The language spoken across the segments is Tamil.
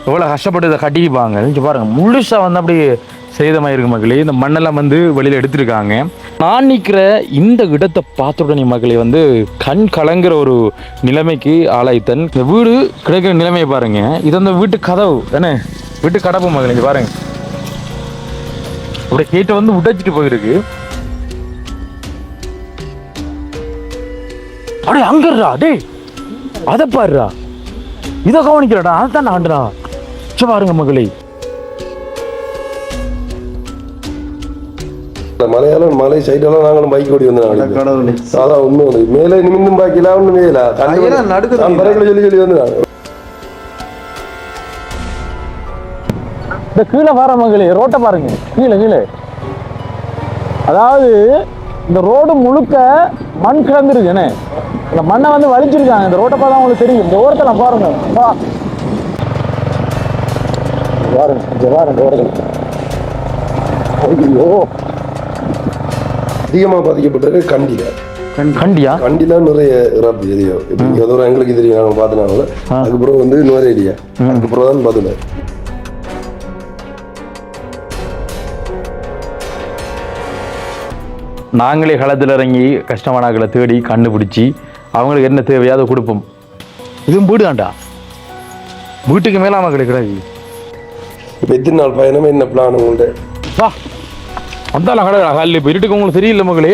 எவ்வளோ கஷ்டப்பட்டு இதை கட்டிப்பாங்க இங்கே பாருங்கள் முழுசாக வந்து அப்படி சேதமாக இருக்கு மக்களே. இந்த மண்ணெல்லாம் வந்து வெளியில் எடுத்திருக்காங்க. நான் நிற்கிற இந்த இடத்தை பார்த்த உடனே மக்களே வந்து கண் கலங்குற ஒரு நிலைமைக்கு ஆளாய்த்தன். இந்த வீடு கிடைக்கிற நிலைமையை பாருங்க. இது அந்த வீட்டு கதவு என்ன வீட்டு கடப்பு மக்களே. இங்கே பாருங்க அப்படியே கேட்டை வந்து உடைச்சிட்டு போயிருக்கு. அப்படியே அங்கறா டே அதை பாருடா இதை கவனிக்கிறடா அதைத்தான் ஆண்டுடா பாருங்க மகளே. மலையாளம் மலை சைடெல்லாம் நாங்களும் பைக் ஓடி வந்து சாதா ஒண்ணு வந்து மேலே நிமிந்தும் பாக்கில ஒண்ணு மேல சொல்லி சொல்லி வந்து இந்த கீழே வர மகளே ரோட்டை பாருங்க கீழே கீழே. அதாவது இந்த ரோடு முழுக்க மண் கிடந்துருக்கு என்ன இந்த மண்ணை வந்து வலிச்சிருக்காங்க. இந்த ரோட்டை பார்த்தா உங்களுக்கு தெரியும். இந்த ஓரத்தில் பாருங்க அதிகமாக பாதிக்கப்பட்டது கண்டியா கண்டியா கண்டிலாம் நிறைய இறப்பு தெரியும். இப்போ ஏதோ எங்களுக்கு தெரியும் நாங்கள் பார்த்தனால. அதுக்கப்புறம் வந்து நுவரேலியா அதுக்கப்புறம் தான் பதில். நாங்களே களத்தில் இறங்கி கஷ்டமானாக்களை தேடி கண்டுபிடிச்சி அவங்களுக்கு என்ன தேவையோ அதை கொடுப்போம். இதுவும் வீடுதான்டா வீட்டுக்கு மேலாம கிடைக்கிறாங்க. இப்போ எத்தனை நாள் பயணமே என்ன பிளான் உங்கள்கிட்ட? வா வந்தாலும் கடை கல் இப்போ இருட்டுக்கு உங்களுக்கு தெரியல மகளே.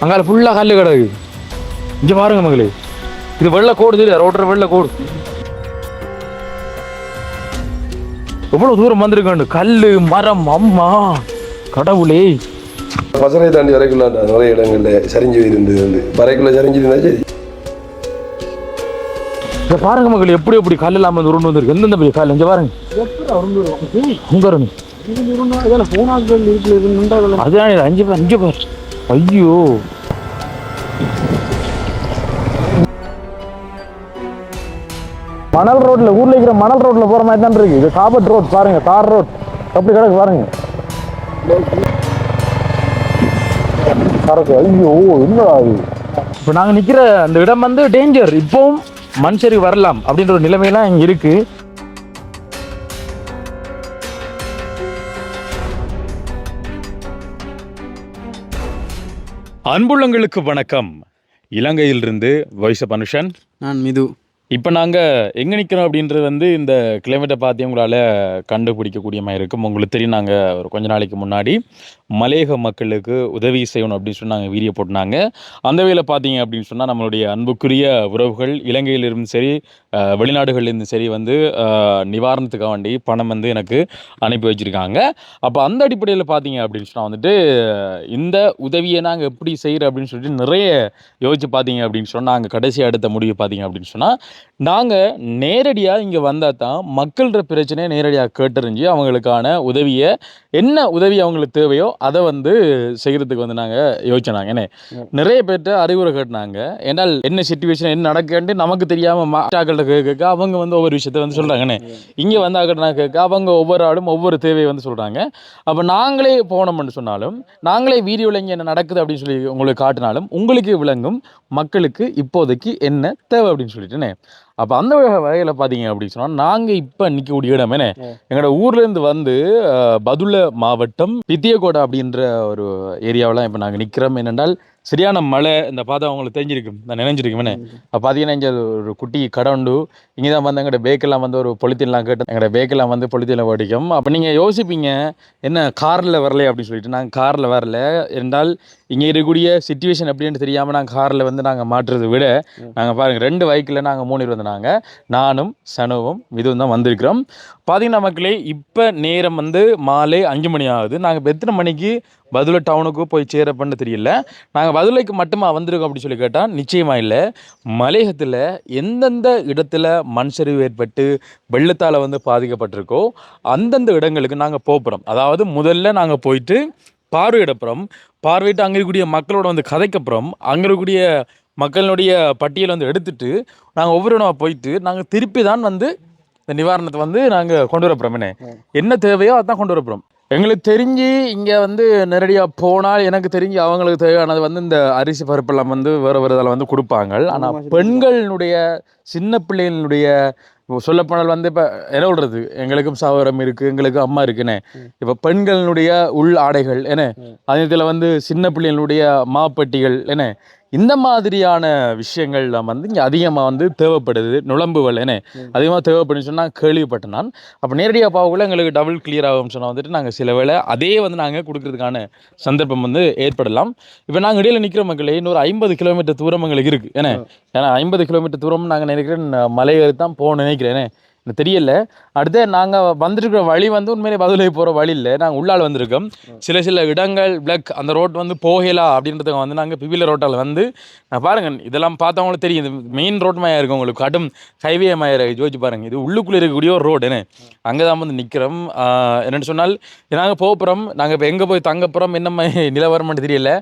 அங்கால ஃபுல்லாக கல் கிடக்கு. இங்கே பாருங்க மகளே இது வெள்ளை கோடு தெரியா ரோட்டர் வெள்ளை கோடு. எவ்வளோ தூரம் வந்திருக்காண்டு கல் மரம் அம்மா கடவுளே. பசரை தாண்டி வரைக்குள்ள நிறைய இடங்கள்ல சரிஞ்சு இருந்தது வந்து வரைக்குள்ள சரிஞ்சு இருந்தா சரி. இதை பாருங்க மக்கள் எப்படி எப்படி கல் இல்லாமல் வந்து உருண்டு வந்துருக்கு. எந்தெந்த பெரிய கல் இங்கே பாருங்க அதுதான் 5 பேர் 5 பேர். ஐயோ மணல் ரோட்ல ஊர்ல இருக்கிற மணல் ரோட்ல போற மாதிரி தான் இருக்கு. இது காபட் ரோட் பாருங்க தார் ரோட் அப்படி கிடக்கு பாருங்க. ஐயோ என்னடா இது. இப்போ நாங்கள் நிற்கிற அந்த இடம் வந்து டேஞ்சர். இப்போவும் மனுஷரி வரலாம் அப்படின்ற ஒரு நிலைமையெல்லாம் இங்கே இருக்கு. அன்புள்ளங்களுக்கு வணக்கம். இலங்கையிலிருந்து வாய்ஸ் ஆஃப் அனுஷன். நான் மிது. இப்போ நாங்கள் எங்கே நிற்கிறோம் அப்படின்றது வந்து இந்த கிளைமேட்டை பார்த்து உங்களால் கண்டுபிடிக்கக்கூடிய மாதிரி இருக்கும். உங்களுக்கு தெரியும் நாங்கள் ஒரு கொஞ்ச நாளைக்கு முன்னாடி மலையக மக்களுக்கு உதவி செய்யணும் அப்படின்னு சொல்லி நாங்கள் வீடியோ போட்டிருந்தாங்க. அந்த வேலை பார்த்தீங்க அப்படின்னு சொன்னால் நம்மளுடைய அன்புக்குரிய உறவுகள் இலங்கையிலிருந்து சரி வெளிநாடுகள்லேருந்து சரி வந்து நிவாரணத்துக்காக வேண்டி பணம் வந்து எனக்கு அனுப்பி வச்சுருக்காங்க. அப்போ அந்த அடிப்படையில் பார்த்தீங்க அப்படின்னு சொன்னால் வந்துட்டு இந்த உதவியை நாங்கள் எப்படி செய்கிறோம் அப்படின்னு சொல்லிட்டு நிறைய யோசிச்சு பார்த்தீங்க அப்படின்னு சொன்னால் நாங்கள் கடைசி அடுத்த முடிவு பார்த்தீங்க அப்படின்னு சொன்னால் நாங்கள் நேரடியாக இங்கே வந்தால் தான் மக்களோட பிரச்சனையை நேரடியாக கேட்டறிஞ்சு அவங்களுக்கான உதவியை என்ன உதவி அவங்களுக்கு தேவையோ அதை வந்து செய்கிறதுக்கு வந்து நாங்கள் யோசிச்சோம். ஏன்னா நிறைய பேர்கிட்ட அறிவுரை கேட்டினாங்க. ஏன்னால் என்ன சிச்சுவேஷன் என்ன நடக்கேன்ட்டு நமக்கு தெரியாமல் மாட்டாக்கள்கிட்ட கேட்க அவங்க வந்து ஒவ்வொரு விஷயத்த வந்து சொல்கிறாங்கண்ணே. இங்கே வந்தாக்கிட்ட நான் கேட்க அவங்க ஒவ்வொரு ஆளும் ஒவ்வொரு தேவையை வந்து சொல்கிறாங்க. அப்போ நாங்களே போனோம்னு சொன்னாலும் நாங்களே வீடியோவில் இங்கே என்ன நடக்குது அப்படின்னு சொல்லி உங்களுக்கு காட்டினாலும் உங்களுக்கு விளங்கும் மக்களுக்கு இப்போதைக்கு என்ன தேவை அப்படின்னு சொல்லிட்டுனே. அப்போ அந்த வகையில் பார்த்தீங்க அப்படின்னு சொன்னால் நாங்கள் இப்போ நிற்கக்கூடிய இடமேனே எங்களோட ஊர்லேருந்து வந்து பதுளை மாவட்டம் பித்தியகோடை அப்படின்ற ஒரு ஏரியாவெலாம் இப்போ நாங்கள் நிற்கிறோம். என்னென்றால் சரியான மழை. இந்த பார்த்தா அவங்களுக்கு தெரிஞ்சிருக்கும் நான் நினைஞ்சிருக்கேன். அப்போ பார்த்தீங்கன்னா இங்கே ஒரு குட்டி கடை உண்டு. இங்கே தான் வந்து எங்களோட பேக்கெல்லாம் வந்து ஒரு பொலித்தீன்லாம் கேட்டு எங்களோட பேக்கெல்லாம் வந்து பொலித்தீனில் ஓடிக்கும். அப்போ நீங்கள் யோசிப்பீங்க என்ன காரில் வரல அப்படின்னு சொல்லிட்டு. நாங்கள் காரில் வரல என்றால் இங்கே இருக்கக்கூடிய சிச்சுவேஷன் எப்படின்னு தெரியாமல் நாங்கள் காரில் வந்து நாங்கள் மாட்டுறதை விட நாங்கள் பாருங்கள் 2 பைக்கில் நாங்கள் 3 பேர் வந்தாங்க. நானும் சனுவும் இதுவும் தான் வந்திருக்கிறோம். பார்த்தீங்கன்னா மக்களே இப்போ நேரம் வந்து மாலை 5 மணி ஆகுது. நாங்கள் இப்போ எத்தனை மணிக்கு பதுளை டவுனுக்கு போய் சேரப்பன்னு தெரியல. நாங்கள் பதுளைக்கு மட்டுமா வந்திருக்கோம் அப்படி சொல்லி கேட்டால் நிச்சயமாக இல்லை. மலையகத்தில் எந்தெந்த இடத்துல மண் சரிவு ஏற்பட்டு வெள்ளத்தால் வந்து பாதிக்கப்பட்டிருக்கோ அந்தந்த இடங்களுக்கு நாங்கள் போகிறோம். அதாவது முதல்ல நாங்கள் போயிட்டு பார்வையிடப்புறம் பார்வையிட்டு அங்கே இருக்கக்கூடிய மக்களோட வந்து கதைக்கப்புறம் அங்கே இருக்கக்கூடிய மக்களுடைய பட்டியலை வந்து எடுத்துட்டு நாங்கள் ஒவ்வொரு இடமா போயிட்டு நாங்கள் திருப்பி தான் வந்து இந்த நிவாரணத்தை வந்து நாங்கள் கொண்டு வரப்போகிறோம். என்ன தேவையோ அதான் கொண்டு வரப்போகிறோம். எங்களுக்கு தெரிஞ்சு இங்கே வந்து நேரடியாக போனால் எனக்கு தெரிஞ்சு அவங்களுக்கு தேவையானது வந்து இந்த அரிசி பருப்பெல்லாம் வந்து வேறு வேறு இதில் வந்து கொடுப்பாங்க. ஆனால் பெண்களினுடைய சின்ன பிள்ளைகளுடைய சொல்லப்போனால் வந்து இப்போ என்ன சொல்கிறது, எங்களுக்கும் சகோதரம் இருக்குது, எங்களுக்கும் அம்மா இருக்குன்னு. இப்போ பெண்களினுடைய உள் ஆடைகள் என்ன, அதே இதில் வந்து சின்ன பிள்ளைகளுடைய மாப்பட்டிகள் என்ன, இந்த மாதிரியான விஷயங்கள்லாம் வந்து இங்கே அதிகமாக வந்து தேவைப்படுது. நுழம்புகள் என்ன அதிகமாக தேவைப்படுன்னு சொன்னால் கேள்விப்பட்டேன் நான். அப்போ நேரடியாக பார்க்கக்குள்ள எங்களுக்கு டபுள் கிளியர் ஆகும்னு சொன்னால் வந்துட்டு நாங்கள் சில வேளை அதே வந்து நாங்கள் கொடுக்கறதுக்கான சந்தர்ப்பம் வந்து ஏற்படலாம். இப்போ நாங்கள் இடையில நிற்கிற மக்களே இன்னொரு 50 கிலோமீட்டர் தூரம் எங்களுக்கு இருக்குது ஏன்னா 50 கிலோமீட்டர் தூரம் நாங்கள் நினைக்கிறேன் மலை ஏறி தான் போக நினைக்கிறேன், எனக்கு தெரியல. அடுத்து நாங்கள் வந்துருக்கிற வழி வந்து உண்மையிலே பதுளை போகிற வழி இல்லை, நாங்கள் உள்ளால் வந்திருக்கோம். சில இடங்கள் பிளாக் அந்த ரோட் வந்து போகலாம் அப்படின்றதுக்கு வந்து நாங்கள் பிவில ரோட்டால் வந்து பாருங்கள், இதெல்லாம் பார்த்தவங்களுக்கு தெரியும். இது மெயின் ரோட் மாயா இருக்கும், உங்களுக்கு கடும் ஹைவே மாயா யோசிச்சு பாருங்கள். இது உள்ளுக்குள்ளே இருக்கக்கூடிய ஒரு ரோடு என்ன, அங்கே தான் வந்து நிற்கிறோம். என்னென்னு சொன்னால் நாங்கள் போகிறோம், நாங்கள் இப்போ எங்கே போய் தங்க போகிறோம், என்ன நிலவரம்னு தெரியல.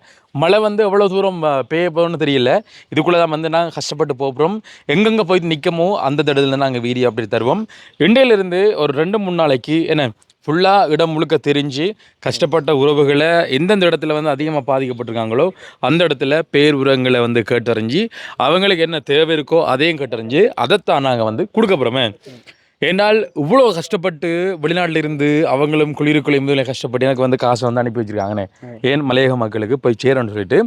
மழை வந்து எவ்வளோ தூரம் பெய்ய போகணும்னு தெரியல. இதுக்குள்ளே தான் வந்து நாங்கள் கஷ்டப்பட்டு போகிறோம். எங்கெங்கே போய் நிற்கமோ அந்த இடத்துல நாங்கள் வீடியோ அப்படி தருவோம். இண்டியிலிருந்து ஒரு 2-3 நாளைக்கு என்ன ஃபுல்லாக இடம் முழுக்க தெரிஞ்சு கஷ்டப்பட்ட உறவுகளை எந்தெந்த இடத்துல வந்து அதிகமாக பாதிக்கப்பட்டிருக்காங்களோ அந்த இடத்துல பேர் உரங்களை வந்து கேட்டறிஞ்சு அவங்களுக்கு என்ன தேவை இருக்கோ அதையும் கேட்டறிஞ்சு அதைத்தான் நாங்கள் வந்து கொடுக்க போகிறோமே. ஏன்னால் இவ்வளோ கஷ்டப்பட்டு வெளிநாட்டில் இருந்து அவங்களும் குளிருக்குள்ளே முதல்ல கஷ்டப்பட்டு எனக்கு வந்து காசை வந்து அனுப்பி வச்சுருக்காங்கண்ணே, ஏன் மலையக மக்களுக்கு போய் சேரணும்னு சொல்லிட்டு.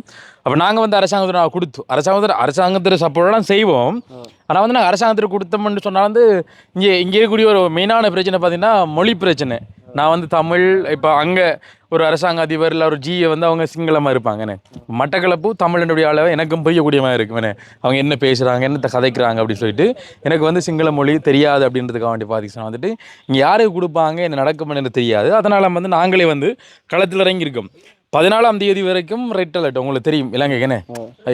அப்போ நாங்கள் வந்து அரசாங்கத்தில் நான் கொடுத்து அரசாங்கத்தில் சப்போர்ட்லாம் செய்வோம். ஆனால் வந்து நாங்கள் அரசாங்கத்தில் கொடுத்தோம்னு சொன்னால் வந்து இங்கே இருக்கக்கூடிய ஒரு மெயினான பிரச்சனை பார்த்திங்கன்னா மொழி பிரச்சனை. நான் வந்து தமிழ், இப்போ அங்கே ஒரு அரசாங்க அதிபர் இல்லை ஒரு ஜியை வந்து அவங்க சிங்களமாக இருப்பாங்கண்ணே. மட்டக்களப்பு தமிழனுடைய அளவை எனக்கும் புரியக்கூடியமாக இருக்குமே, அவங்க என்ன பேசுகிறாங்க என்னத்தை கதைக்கிறாங்க அப்படின்னு சொல்லிட்டு எனக்கு வந்து சிங்கள மொழி தெரியாது அப்படின்றதுக்காக வேண்டி பாதிச்சுனா வந்துட்டு இங்கே யாருக்கு கொடுப்பாங்க என்ன நடக்கும்னு தெரியாது. அதனால் வந்து நாங்களே வந்து களத்தில் இறங்கியிருக்கோம். 14ஆம் தேதி வரைக்கும் ரெட் அலர்ட் உங்களுக்கு தெரியும் இலங்கைக்குன்னு.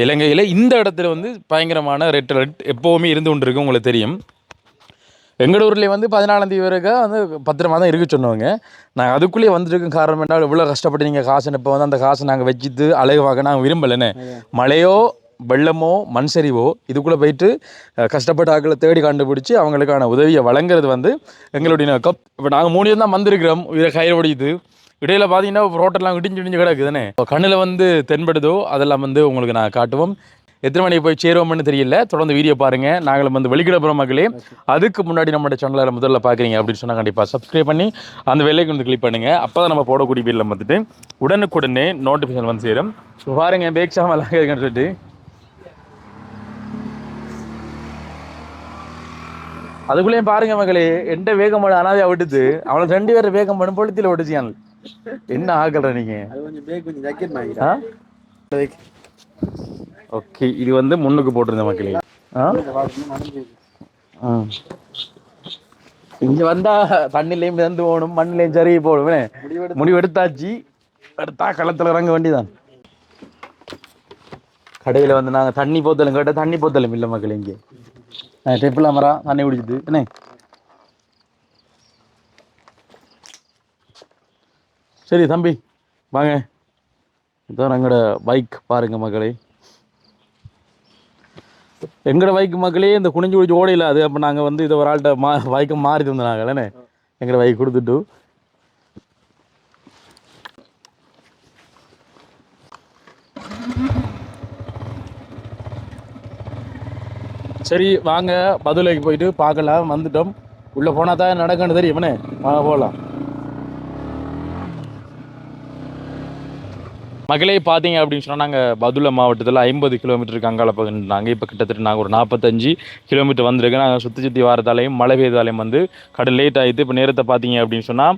இலங்கையில் இந்த இடத்துல வந்து பயங்கரமான ரெட் அலர்ட் எப்போவுமே இருந்து கொண்டு இருக்கு, உங்களுக்கு தெரியும். எங்களோட ஊர்லேயே வந்து 14ஆம் தேதி வரைக்கும் வந்து பத்திரமா தான் இருக்க சொன்னவங்க. நாங்கள் அதுக்குள்ளேயே வந்துருக்கும். காரணம் என்றால் இவ்வளோ கஷ்டப்பட்டு நீங்கள் காசு இப்போ வந்து அந்த காசை நாங்கள் வச்சுட்டு அழகுவாக நாங்கள் விரும்பலைன்னு. மழையோ வெள்ளமோ மண் சரிவோ இதுக்குள்ளே போயிட்டு கஷ்டப்பட்ட ஆக்களை தேடி கண்டுபிடிச்சி அவங்களுக்கான உதவியை வழங்குறது வந்து எங்களுடைய நோக்கம். இப்போ நாங்கள் 3 தான் வந்திருக்கிறோம், இதை கயிறு ஓடிக்குது. இடையில பார்த்தீங்கன்னா ரோட்டெல்லாம் இடிஞ்சு கிடக்குது தானே. கண்ணில் வந்து தென்படுதோ அதெல்லாம் வந்து உங்களுக்கு நான் காட்டுவோம். எத்தனை மணிக்கு போய் சேருவோம்னு தெரியல. தொடர்ந்து வீடியோ பாருங்கள். நாங்களும் வந்து வெளிக்கிடப்புற மக்களே. அதுக்கு முன்னாடி நம்மளோட சேனலில் முதல்ல பார்க்குறீங்க அப்படின்னு சொன்னால் கண்டிப்பாக சப்ஸ்கிரைப் பண்ணி அந்த வெள்ளைக்கு வந்து கிளிக் பண்ணுங்கள். அப்போ தான் நம்ம போடக்கூடிய வீடியோவில் வந்துட்டு உடனுக்குடனே நோட்டிஃபிகேஷன் வந்து சேரும். பாருங்கள் பேக் சாமெல்லாம் இருக்குன்னு சொல்லிட்டு அதுக்குள்ளேயும் பாருங்க மக்களே, எந்த வேகம் பண்ண அனாதையாக விட்டுது அவனை 2 பேரை வேகம் பண்ண பொழுத்தில விட்டுச்சியான். என்ன ஆகல நீங்கள்? ஓகே, இது வந்து முன்னுக்கு போட்டிருந்த மக்களே. இங்க வந்தா தண்ணிலையும் மிதந்து போகணும், மண்ணிலையும் சரி போகணும். முடிவு எடுத்தாச்சு, எடுத்தா களத்தில் இறங்க வேண்டிதான். கடையில் வந்து நாங்கள் தண்ணி போத்தலும் கேட்டால் தண்ணி போத்தலும் இல்லை மக்கள். இங்கே டெப்பில் மரம் தண்ணி குடிச்சிட்டு என்ன. சரி தம்பி வாங்க, இதான் எங்களோட பைக் பாருங்க மக்களே. எங்களோட பைக் மக்களே இந்த குனிஞ்சு குடிச்சு ஓடையில் அது. அப்போ நாங்கள் வந்து இதை ஒரு ஆள்கிட்ட பைக்கை மாறி தந்தாங்க இல்லைண்ணே, எங்களோட பைக் கொடுத்துட்டு. சரி வாங்க பதுளைக்கு போயிட்டு பார்க்கலாம். வந்துட்டோம், உள்ளே போனால் தான் நடக்கணும் தெரியுமண்ணே. வாங்க போகலாம். மக்களே பார்த்தீங்க அப்படின்னு சொன்னால் நாங்கள் பதுளை மாவட்டத்தில் 50 கிலோமீட்டருக்கு அங்காள பகிர்ந்தாங்க. இப்போ கிட்டத்தட்ட நாங்கள் ஒரு 45 கிலோமீட்டர் வந்திருக்கேன். நாங்கள் சுற்றி வரதாலையும் மழை பெய்தாலையும் வந்து கடல் லேட் ஆகிடுது. இப்போ நேரத்தை பார்த்தீங்க அப்படின்னு சொன்னால்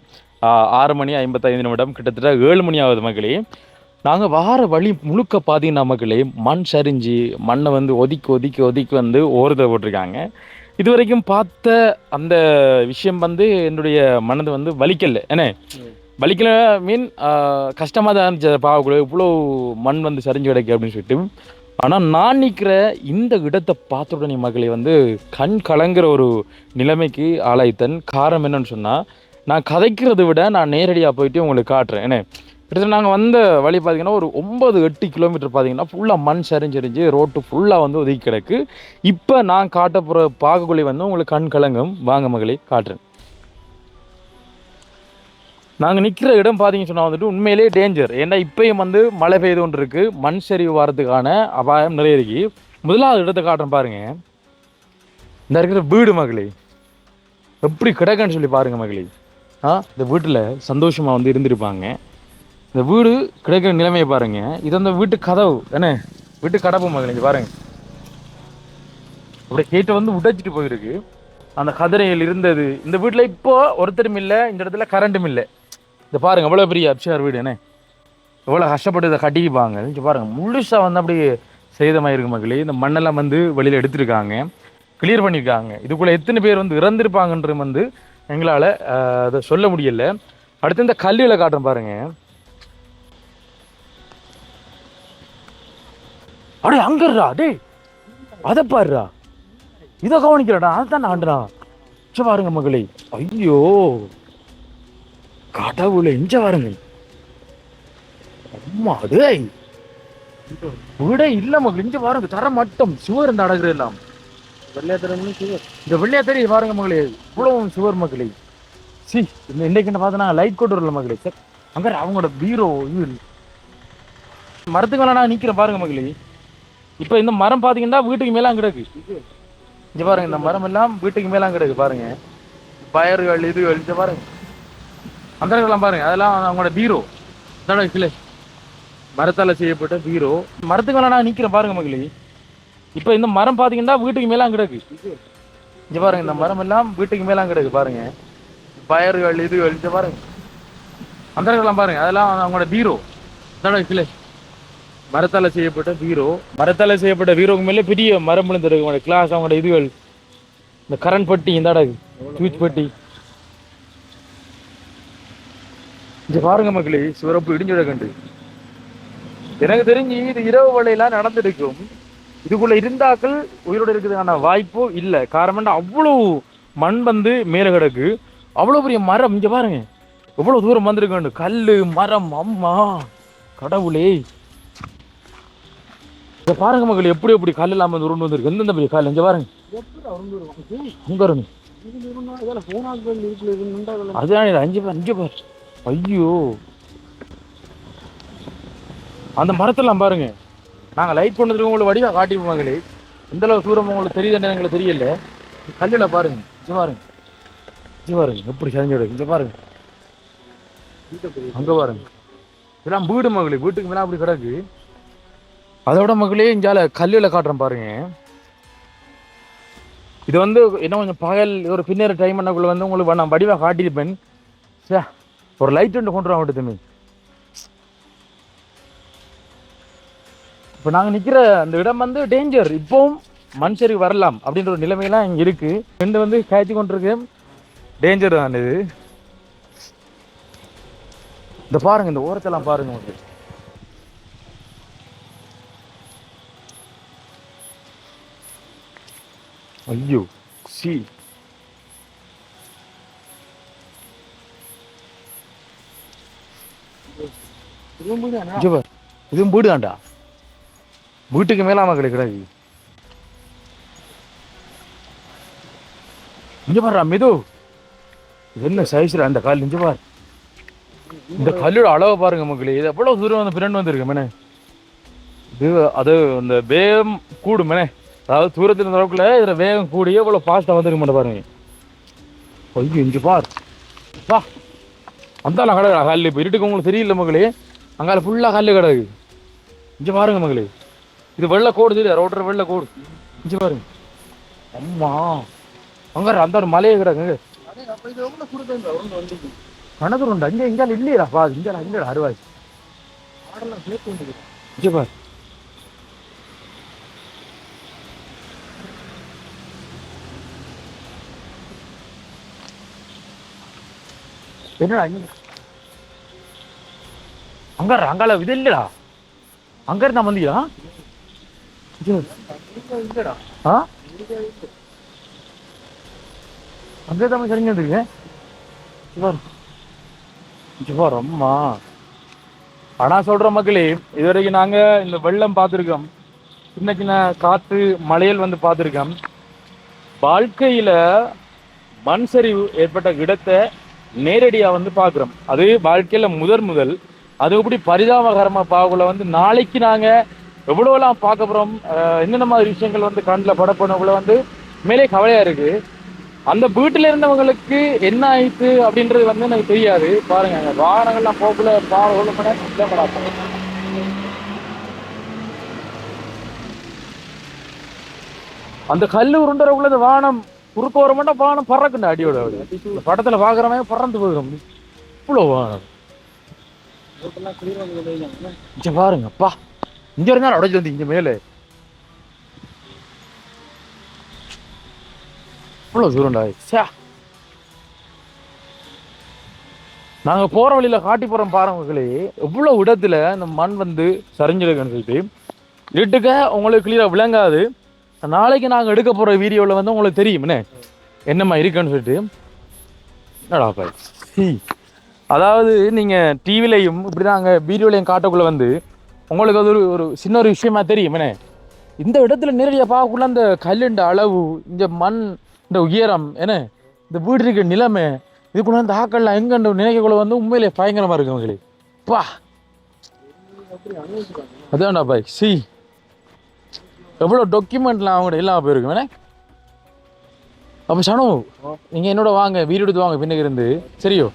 6 மணி 55 நிமிடம், கிட்டத்தட்ட 7 மணி ஆகுது மக்களே. நாங்கள் வார வழி முழுக்க பார்த்தீங்கன்னா மக்களே மண் சரிஞ்சு மண்ணை வந்து ஒதுக்கி வந்து ஓரத்தை போட்டிருக்காங்க. இது வரைக்கும் பார்த்த அந்த விஷயம் வந்து என்னுடைய மனது வந்து வலிக்கலை. என்ன வலிக்கல மீன் கஷ்டமாக தான் இருந்துச்சு. பார்க்கக்கூட இவ்வளோ மண் வந்து சரிஞ்சு கிடைக்கு அப்படின்னு சொல்லிட்டு. ஆனால் நான் நிற்கிற இந்த இடத்தை பார்த்த உடனே மக்களை வந்து கண் கலங்குற ஒரு நிலைமைக்கு ஆளாய்த்தன். காரணம் என்னன்னு சொன்னால், நான் கதைக்கிறத விட நான் நேரடியாக போயிட்டு உங்களுக்கு காட்டுறேன். ஏன்னா கிட்டத்தட்ட நாங்கள் வந்த வழி பார்த்திங்கன்னா ஒரு 9-8 கிலோமீட்டர் பார்த்திங்கன்னா ஃபுல்லாக மண் சரிஞ்சு ரோட்டு ஃபுல்லாக வந்து ஒதுக்கி கிடக்கு. இப்போ நான் காட்ட போகிற பார்க்கக்குள்ளே வந்து உங்களுக்கு கண் கலங்கும். வாங்க மகளே காட்டுறேன். நாங்கள் நிற்கிற இடம் பார்த்தீங்கன்னு சொன்னால் வந்துட்டு உண்மையிலே டேஞ்சர். ஏன்னா இப்பயும் வந்து மழை பெய்து கொண்டு இருக்கு, மண் சரிவு வரதுக்கான அபாயம் நிறைய இருக்கு. முதலாவது இடத்தை காட்டுறேன் பாருங்க. இந்த இருக்கிற வீடு மகளே எப்படி கிடக்குன்னு சொல்லி பாருங்க மகளே. இந்த வீட்டில் சந்தோஷமாக வந்து இருந்திருப்பாங்க. இந்த வீடு கிடைக்கிற நிலைமையை பாருங்க. இது அந்த வீட்டு கதவு என்ன, வீட்டு கடப்பு மகளே. இங்கே பாருங்க, அப்படியே கேட்டை வந்து உடைச்சிட்டு போயிருக்கு. அந்த கதிரையில் இருந்தது. இந்த வீட்டில் இப்போ ஒருத்தரும் இல்லை, இந்த இடத்துல கரண்ட்டும் இல்லை. இந்த பாருங்க எவ்வளோ பெரிய அப்ஷார் வீடு என்ன, எவ்வளோ கஷ்டப்பட்டு இதை கட்டிப்பாங்க. இங்கே பாருங்க முழுசாக வந்து அப்படியே சேதமாயிருக்கு மகளே. இந்த மண்ணெல்லாம் வந்து வெளியில் எடுத்திருக்காங்க, கிளியர் பண்ணியிருக்காங்க. இதுக்குள்ளே எத்தனை பேர் வந்து இறந்துருப்பாங்கன்ற வந்து எங்களால் அதை சொல்ல முடியல. அடுத்து இந்த கல்லுகளை காட்டுறேன் பாருங்க. அடே அங்கர்றா, டே அதை பாருடா, இதை கவனிக்கிறடா, அதுதான் ஆண்டுடா. பாருங்க மகளே, ஐயோ கடவுளை இஞ்ச பாருங்க. அம்மா டே வீடே இல்ல மகள். இங்க பாருங்க தர மட்டும் சுவர் இந்த அடகுற எல்லாம் இந்த வெள்ளையா தெரியுது பாருங்க மகளே. இவ்வளவு சுவர் மகளே. சி இன்னைக்கு என்ன பார்த்தா லைட் கொண்டு வரல மகளே. சார் அங்க அவங்களோட பீரோ மரத்துக்கு மேல நான் நிக்கிறேன் பாருங்க மகளே. இப்ப இந்த மரம் பாத்தீங்கன்னா வீட்டுக்கு மேல கிடக்கு. இங்க பாருங்க இந்த மரம் எல்லாம் வீட்டுக்கு மேல கிடக்கு பாருங்க. பயர்கள் இதுகள் இங்க பாருங்க, அந்த இடத்துலாம் பாருங்க. அதெல்லாம் அவங்களோட பீரோ கிளை மரத்தால் செய்யப்பட்ட பீரோ. மரத்துக்கு மேல நான் நிக்கிறேன் பாருங்க மகளே. இப்ப இந்த மரம் பாத்தீங்கன்னா வீட்டுக்கு மேல கிடக்கு. இங்க பாருங்க இந்த மரம் எல்லாம் வீட்டுக்கு மேல கிடக்கு பாருங்க. பயர்கள் இதுகள் இங்க பாருங்க, அந்த இடத்துலாம் பாருங்க. அதெல்லாம் அவங்களோட பீரோ கிளை மரத்தால செய்யப்பட்ட பீரோ. மரத்தால செய்யப்பட்ட பீரோக்கு மேலே பெரிய மரம் விழுந்துருக்கு. கிளாஸ் அவங்களோட இதுகள், இந்த கரண்ட் பட்டி, இந்த அடகு சுவிட்ச் பட்டி. இங்க பாருங்க மக்களே, சிவரப்பு இடிஞ்சு கண்டு. எனக்கு தெரிஞ்சு இது இரவு வேளையெல்லாம் நடந்திருக்கும். இதுக்குள்ள இருந்தாக்கள் உயிரோடு இருக்கிறதுக்கான வாய்ப்போ இல்லை. காரணம் அவ்வளவு மண் வந்து மேலே கிடக்கு, அவ்வளோ பெரிய மரம். இங்க பாருங்க எவ்வளவு தூரம் வந்திருக்கு, கல்லு மரம். அம்மா கடவுளே, இங்க பாருங்க மக்கள் எப்படி எப்படி கல் இல்லாம வந்து உருண்டு வந்துருக்கு. எந்தெந்த பெரிய கல் இங்க பாருங்க. அதுதான் அஞ்சு பேர் அஞ்சு பேர். ஐயோ அந்த மரத்தெல்லாம் பாருங்க. நாங்க லைட் கொண்டு வந்து உங்களுக்கு வடிவா காட்டிப்போம் மகளே. எந்த அளவு தூரம் உங்களுக்கு தெரியுதுன்னு எங்களுக்கு தெரியல. கல்லுல பாருங்க, இங்க பாருங்க, இங்க பாருங்க எப்படி சரிஞ்சோட. இங்க பாருங்க, அங்க பாருங்க, இதெல்லாம் வீடு மகளே. வீட்டுக்கு மேல அப்படி கிடக்கு. அதோட மகளே இங்கால கல்லுல காட்டுறேன் பாருங்க. இது வந்து என்ன கொஞ்சம் பகல் ஒரு பின்னர் டைம் பண்ணக்குள்ள வந்து உங்களுக்கு நான் வடிவா காட்டியிருப்பேன். ஒரு லைட் ஒன்று கொண்டு வர தம்பி. இப்போ நாங்கள் நிற்கிற அந்த இடம் வந்து டேஞ்சர். இப்போவும் மண் சரிவு வரலாம் அப்படின்ற ஒரு நிலைமையெல்லாம் இங்கே இருக்கு. ரெண்டு வந்து காய்ச்சி கொண்டிருக்கு, டேஞ்சர் தான் இது. இந்த பாருங்க, இந்த ஓரத்தெல்லாம் பாருங்க உங்களுக்கு. ஐயோ சி இதுவும் வீடு தான்டா. வீட்டுக்கு மேல மக்களுக்கு கிடையாது. இங்க பாரு மிது, என்ன சைஸ்ல அந்த கல். இங்க பாரு, இந்த கல்லோட அளவை பாருங்க மக்களே. இது எவ்வளவு தூரம் வந்து பிறண்டு வந்திருக்கு மேனே. இது அது அந்த வேகம் கூடும் மேனே. அதாவது தூரத்தில் இருந்த அளவுக்குள்ள இதுல வேகம் கூடிய இவ்வளவு ஃபாஸ்டா வந்துருக்க மாட்டேன் பாருங்க. ஐயோ இங்க பார் வா, அந்தாலும் கிடக்குறா கல். இப்போ இருட்டுக்கு உங்களுக்கு தெரியல மகளே, அங்கால ஃபுல்லாக கல் கிடக்கு. இங்கே பாருங்க மகளே, இது வெள்ளை கோடு தெரியும், ரோட்டர் வெள்ளை கோடு. இங்கே பாருங்க, அம்மா அங்க அந்த ஒரு மலையை கிடக்குங்க. கணக்கு உண்டு அங்கே இங்கால இல்லையா பா, இங்கே இல்லையா அறுவாய். இங்கே பாரு, என்னடா அங்க அங்கால இது இல்லடா, அங்க இருந்தா வந்தியா? அங்கே தான் சரிங்க வந்துருக்கேன். அம்மா ஆனா சொல்ற மக்களே, இது வரைக்கும் நாங்க இந்த வெள்ளம் பார்த்துருக்கோம், சின்ன சின்ன காத்து மலையில் வந்து பார்த்துருக்கோம். வாழ்க்கையில மண் சரிவு ஏற்பட்ட இடத்தை நேரடியாக வந்து பார்க்குறோம். அது வாழ்க்கையில் முதல் அது எப்படி பரிதாபகரமாக பார்க்கல வந்து நாளைக்கு நாங்கள் எவ்வளோலாம் பார்க்க போகிறோம், என்னென்ன மாதிரி விஷயங்கள் வந்து கண்ணில் படப்போனக்குள்ள வந்து மேலே கவலையாக இருக்குது. அந்த வீட்டில் இருந்தவங்களுக்கு என்ன ஆயிடுச்சு அப்படின்றது வந்து எனக்கு தெரியாது. பாருங்க அந்த வாகனங்கள்லாம் போக்குள்ள அந்த கல் உருண்டறக்குள்ள அந்த வாகனம் குறுக்க வர மாட்டா வாகனம் பறக்குண்டா அடியோட. இந்த படத்துல பாக்குறவங்க பறந்து போயிடும். இவ்வளோ வாகனம் இங்க பாருங்கப்பா, இங்க இருந்தாலும் உடச்சு வந்து இங்க மேலே இவ்வளவு தூரம்டா. நாங்க போற வழியில காட்டி போறோம் பாருங்களே, எவ்வளவு இடத்துல இந்த மண் வந்து சரிஞ்சிருக்குன்னு சொல்லிட்டு இருட்டுக்க உங்களுக்கு கிளியரா விளங்காது. நாளைக்கு நாங்க எடுக்க போற வீடியோல வந்து உங்களுக்கு தெரியும் என்னம்மா இருக்குன்னு சொல்லிட்டு. என்னடா பாய், அதாவது நீங்க டிவிலையும் இப்படிதான் அங்க வீடியோலையும் காட்டக்குள்ள வந்து உங்களுக்கு அது ஒரு சின்ன ஒரு விஷயமா தெரியும் இந்த இடத்துல நேரடியாக பார்க்கக்குள்ள அந்த கல்லுண்ட அளவு, இந்த மண், இந்த உயரம் இந்த வீடு இருக்க நிலைமை, இதுக்குள்ள அந்த ஆக்கள்லாம் எங்கன்ற நினைக்கக்குள்ள வந்து உண்மையிலே பயங்கரமா இருக்கு அவங்களே. பா அதான்டா பாய், எவ்வளோ டாக்குமெண்ட்லாம் அவங்கள்ட்ட எல்லாம் போயிருக்கு அப்போ சனு, நீங்கள் என்னோட வாங்க, வீடு எடுத்து வாங்க பின்னுக்கு இருந்து, சரியோ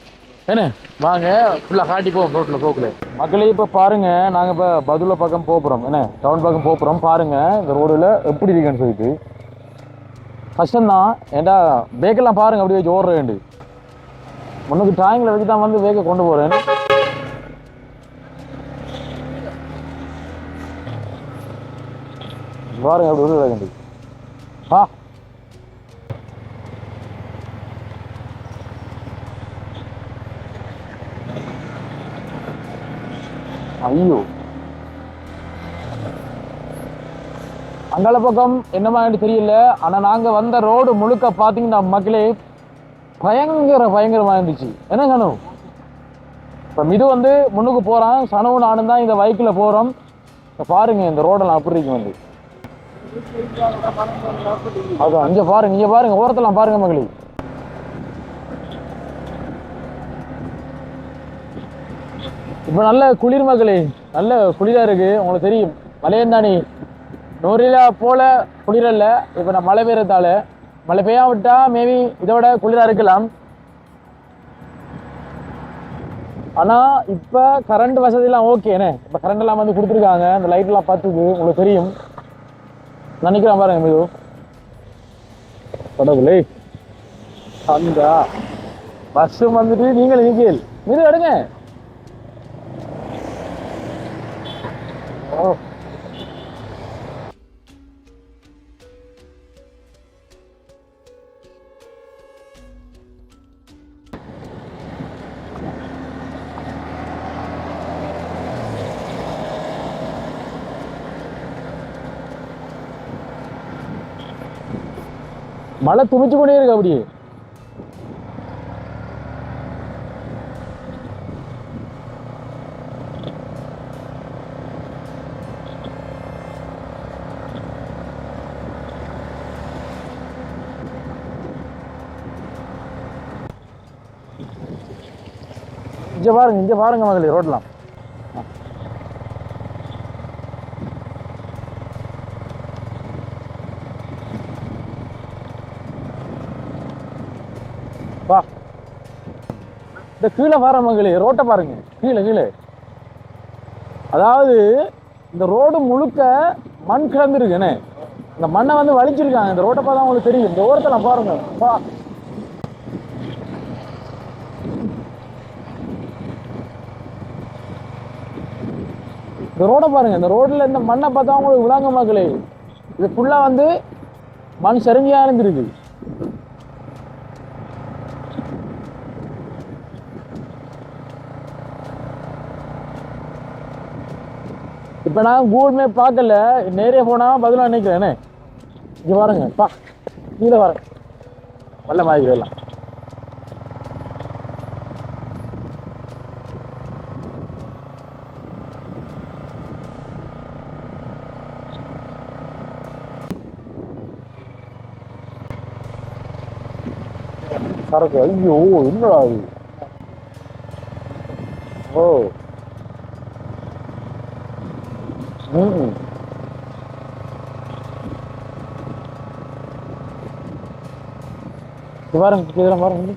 வாங்க ஃபுல்லாக காட்டி போவோம் ரோட்டில் போக்கல. மக்களே இப்போ பாருங்க, நாங்கள் இப்போ பதுளை பக்கம் போகிறோம் டவுன் பக்கம் போகிறோம். பாருங்க இந்த ரோடில் எப்படி இருக்குன்னு சொல்லிட்டு கஷ்டம்தான். ஏன்டா பேக்கெல்லாம் பாருங்க அப்படி வச்சு ஓடுற வேண்டு. முன்னுக்கு டாங்கில் வச்சு தான் வந்து பேக்கை கொண்டு போகிறேன். பாருங்க அப்படி விட வேண்டி. ஐயோ, அங்கால பக்கம் என்னமா தெரியல. ஆனா நாங்க வந்த ரோடு முழுக்க பாத்தீங்கன்னா மக்களே பயங்கரமா இருந்துச்சு. என்ன சனு, இப்ப மிது வந்து முன்னுக்கு போறான், சனவும் நானும் தான் இந்த பைக்ல போறோம். பாருங்க இந்த ரோடெல்லாம் அப்படி இருக்கு வந்து. அதான் இங்க பாருங்க ஓரத்தெல்லாம் பாருங்க மகளே. இப்போ நல்ல குளிர் மகளே, நல்ல குளிரா இருக்கு. உங்களுக்கு தெரியும் மலையந்தானி நூறில போல குளிரல்ல. இப்போ நான் மழை பெய்யறதால, மழை பெய்யா விட்டா மேபி இதோட குளிரா இருக்கலாம். ஆனா இப்ப கரண்ட் வசதி எல்லாம் ஓகேண்ணே. இப்ப கரண்ட் எல்லாம் வந்து கொடுத்துருக்காங்க, அந்த லைட் எல்லாம் பார்த்துது உங்களுக்கு தெரியும் நினைக்கிறேன். பாருங்க மிது கடவுளே, அந்த பஸ் வந்துட்டு நீங்கள் நிக்கல் மிது எடுங்க. மழை துணிச்சு கொண்டே இருக்கு அப்படியே. இங்க பாருங்க மகளே ரோட்லாம். வா, இந்த கீழே வர மகளே ரோட்டை பாருங்க, கீழே. அதாவது இந்த ரோடு முழுக்க மண் கிடந்துருக்கு. இந்த மண்ணை வந்து வலிச்சிருக்காங்க. இந்த ரோட்டை பார்த்தா உங்களுக்கு தெரியும். இந்த ஓரத்தில் பாருங்க. வா, இந்த ரோடை பாருங்க. இந்த ரோட்ல இந்த மண்ணை பார்த்தா உங்களுக்கு விளாங்க மக்களே. இது ஃபுல்லா வந்து மண் சரிஞ்சியா இருந்திருக்கு. இப்ப நான் கூகுள் மேப் பார்க்கல, நேரே போனா பதிலாக நினைக்கிறேன். இங்க பாருங்க, பா கீழே பாருங்க, நல்ல மாதிரி எல்லாம். சரக்கு, ஐயோ என்னடா அது. ஓ. ம். பாருங்க பாருங்க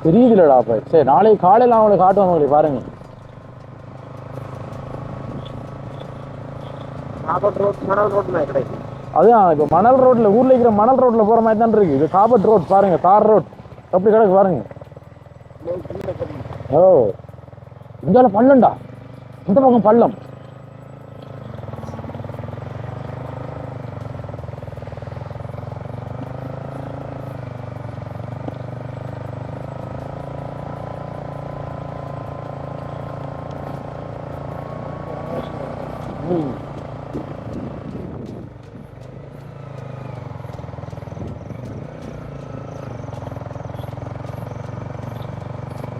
தெரியுதுலடா. அப்ப சரி நாளைக்கு காலையில் அவங்களை காட்டுவாங்க பாருங்க. அதுதான் இப்போ மணல் ரோட்ல ஊர்ல இருக்கிற மணல் ரோட்ல போற மாதிரி தான் இருக்கு. இது காபட் ரோட் பாருங்க, தார் ரோட் அப்படி கிடக்கு பாருங்க. ஓ இந்தால பள்ளம்டா, இந்த பக்கம் பள்ளம்.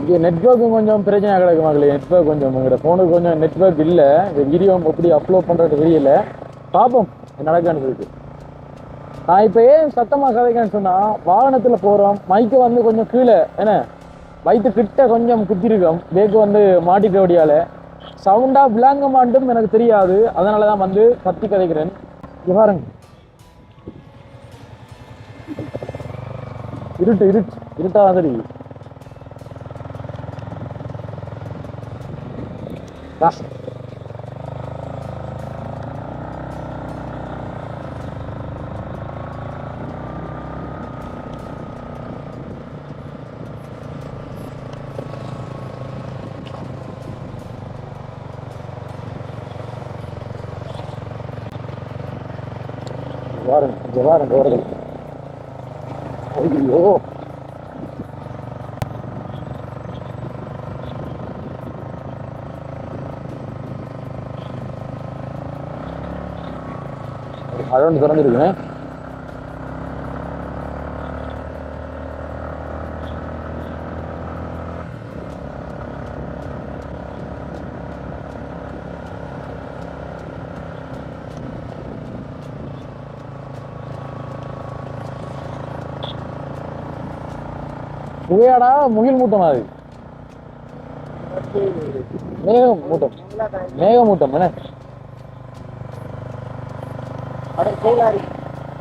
இங்கே நெட்ஒர்க்கும் கொஞ்சம் பிரச்சனை கிடக்கு மகளே. நெட்ஒர்க் கொஞ்சம் எங்களோட ஃபோனுக்கு கொஞ்சம் நெட்ஒர்க் இல்லை. இந்த வீடியோ எப்படி அப்லோட் பண்ணுறது தெரியல. பார்ப்போம் நடக்கான்னு சொல்லிட்டு. நான் இப்போ ஏன் சத்தமாக கதைக்கன்னு சொன்னால், வாகனத்தில் போகிறோம், மைக்கு வந்து கொஞ்சம் கீழே என்ன வயிற்று கிட்ட கொஞ்சம் குத்திருக்கோம், பேக்கு வந்து மாட்டிக்கிறபடியால் சவுண்டாக விளங்க மாட்டும் எனக்கு தெரியாது. அதனால தான் வந்து கத்தி கதைக்கிறேன். இங்கே பாருங்க இருட்டாக தான் தெரியுது. வாருங்க வருது. ஐயோ அழகு திறந்துருக்குங்க. புகையாடா முகில் மூட்டம். அது மேகமூட்டம் என்ன